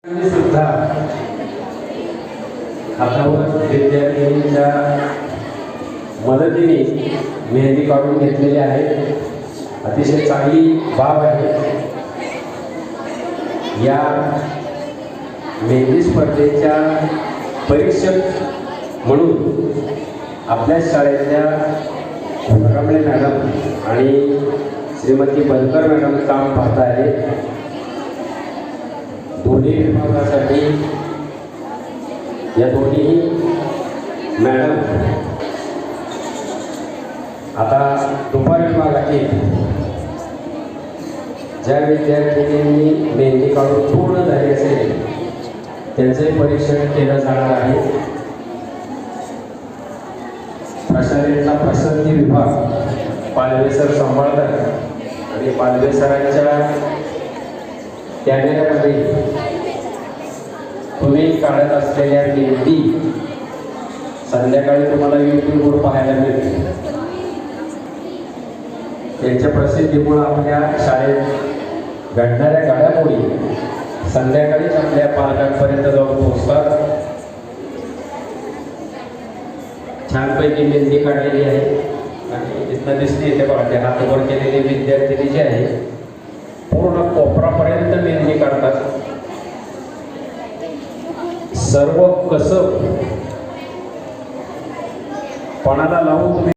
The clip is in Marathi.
सुद्धा हातावर विद्यार्थ्यांच्या मदतीने मेहंदी काढून घेतलेली आहे। अतिशय चांगली बाब आहे। या मेहंदी स्पर्धेच्या परीक्षक म्हणून आपल्या शाळेतल्या रमणे मॅडम आणि श्रीमती बनकर मॅडम काम पाहत आहेत। दोन्ही विभागासाठी या दोन्ही मॅडम आता दुपार विभागातील ज्या विद्यार्थ्यांनी मेहंदी काढून पूर्ण झाली असेल त्यांचे परीक्षण केलं जाणार आहे। प्रशालेचा पसंती विभाग पालवे सर सांभाळतात आणि पालवे सरांच्या कॅमेऱ्यामध्ये तुम्ही काढत असलेल्या मेहंदी संध्याकाळी तुम्हाला यूट्यूबवर पाहायला मिळते। त्यांच्या प्रसिद्धीमुळे आपल्या शाळेत घडणाऱ्या घडामोडी संध्याकाळीच आपल्या पालकांपर्यंत जाऊन पोहोचतात। छानपैकी मेहंदी काढलेली आहे आणि जिथं दिसते ते बघा, ते हातवर केलेले विद्यार्थी जे आहे पूर्ण कोपरापर्यंत मेहंदी काढतात। सर्व कसब पणाला लावून